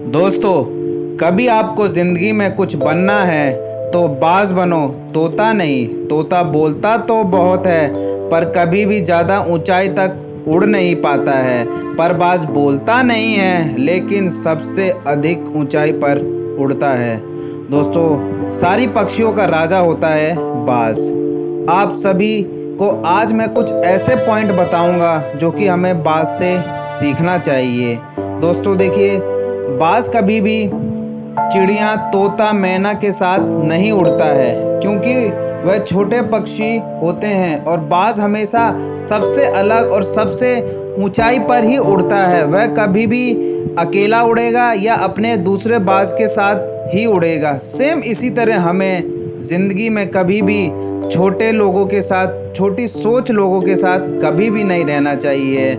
दोस्तों, कभी आपको ज़िंदगी में कुछ बनना है तो बाज बनो, तोता नहीं। तोता बोलता तो बहुत है पर कभी भी ज़्यादा ऊंचाई तक उड़ नहीं पाता है। पर बाज बोलता नहीं है लेकिन सबसे अधिक ऊंचाई पर उड़ता है। दोस्तों, सारी पक्षियों का राजा होता है बाज। आप सभी को आज मैं कुछ ऐसे पॉइंट बताऊंगा जो कि हमें बाज से सीखना चाहिए। दोस्तों देखिए, बाज कभी भी चिड़िया, तोता, मैना के साथ नहीं उड़ता है क्योंकि वह छोटे पक्षी होते हैं और बाज हमेशा सबसे अलग और सबसे ऊंचाई पर ही उड़ता है। वह कभी भी अकेला उड़ेगा या अपने दूसरे बाज के साथ ही उड़ेगा। सेम इसी तरह हमें ज़िंदगी में कभी भी छोटे लोगों के साथ, छोटी सोच लोगों के साथ कभी भी नहीं रहना चाहिए।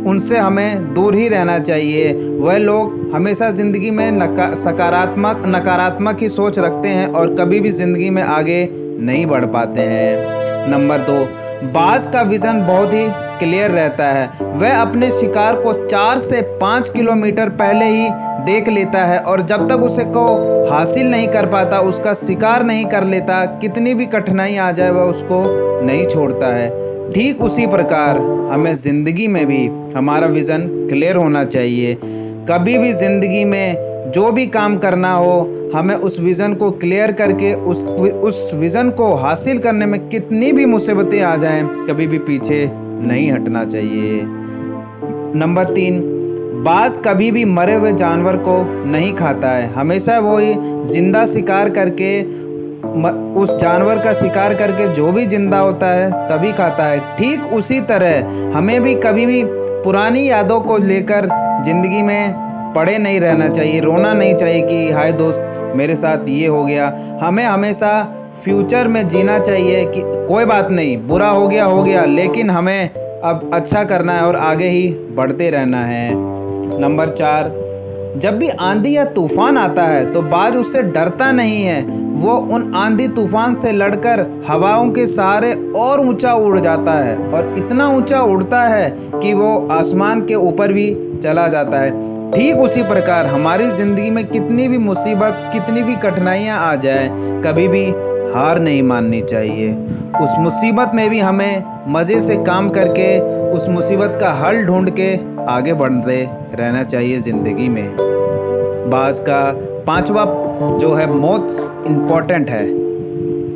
उनसे हमें दूर ही रहना चाहिए। वह लोग हमेशा ज़िंदगी में नकारात्मक ही सोच रखते हैं और कभी भी ज़िंदगी में आगे नहीं बढ़ पाते हैं। नंबर 2, बाज का विज़न बहुत ही क्लियर रहता है। वह अपने शिकार को 4 से 5 किलोमीटर पहले ही देख लेता है और जब तक उसे को हासिल नहीं कर पाता, उसका शिकार नहीं कर लेता, कितनी भी कठिनाई आ जाए वह उसको नहीं छोड़ता है। ठीक उसी प्रकार हमें ज़िंदगी में भी हमारा विज़न क्लियर होना चाहिए। कभी भी ज़िंदगी में जो भी काम करना हो, हमें उस विज़न को क्लियर करके उस विज़न को हासिल करने में कितनी भी मुसीबतें आ जाएं, कभी भी पीछे नहीं हटना चाहिए। नंबर 3, बाज कभी भी मरे हुए जानवर को नहीं खाता है। हमेशा वो ही जिंदा शिकार करके, उस जानवर का शिकार करके जो भी जिंदा होता है तभी खाता है। ठीक उसी तरह हमें भी कभी भी पुरानी यादों को लेकर ज़िंदगी में पड़े नहीं रहना चाहिए, रोना नहीं चाहिए कि हाय दोस्त मेरे साथ ये हो गया। हमें हमेशा फ्यूचर में जीना चाहिए कि कोई बात नहीं, बुरा हो गया, लेकिन हमें अब अच्छा करना है और आगे ही बढ़ते रहना है। नंबर 4, जब भी आंधी या तूफान आता है तो बाज उससे डरता नहीं है। वो उन आंधी तूफान से लड़कर हवाओं के सहारे और ऊंचा उड़ जाता है और इतना ऊंचा उड़ता है कि वो आसमान के ऊपर भी चला जाता है। ठीक उसी प्रकार हमारी ज़िंदगी में कितनी भी मुसीबत, कितनी भी कठिनाइयाँ आ जाए, कभी भी हार नहीं माननी चाहिए। उस मुसीबत में भी हमें मज़े से काम करके उस मुसीबत का हल ढूंढ के आगे बढ़ते रहना चाहिए ज़िंदगी में। बाज का 5वां जो है मोस्ट इम्पॉर्टेंट है।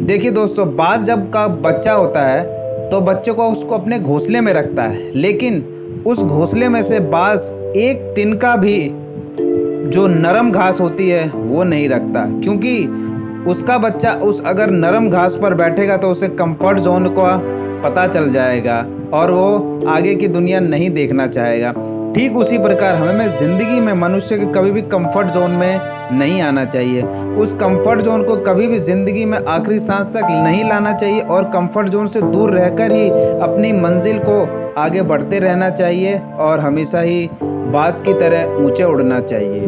देखिए दोस्तों, बाज जब का बच्चा होता है तो बच्चे को उसको अपने घोंसले में रखता है, लेकिन उस घोंसले में से बाज एक तिनका भी जो नरम घास होती है वो नहीं रखता, क्योंकि उसका बच्चा अगर नरम घास पर बैठेगा तो उसे कंफर्ट जोन का पता चल जाएगा और वो आगे की दुनिया नहीं देखना चाहेगा। ठीक उसी प्रकार हमें ज़िंदगी में मनुष्य के कभी भी कंफर्ट जोन में नहीं आना चाहिए। उस कंफर्ट जोन को कभी भी ज़िंदगी में आखिरी सांस तक नहीं लाना चाहिए और कंफर्ट जोन से दूर रहकर ही अपनी मंजिल को आगे बढ़ते रहना चाहिए और हमेशा ही बाज की तरह ऊंचे उड़ना चाहिए।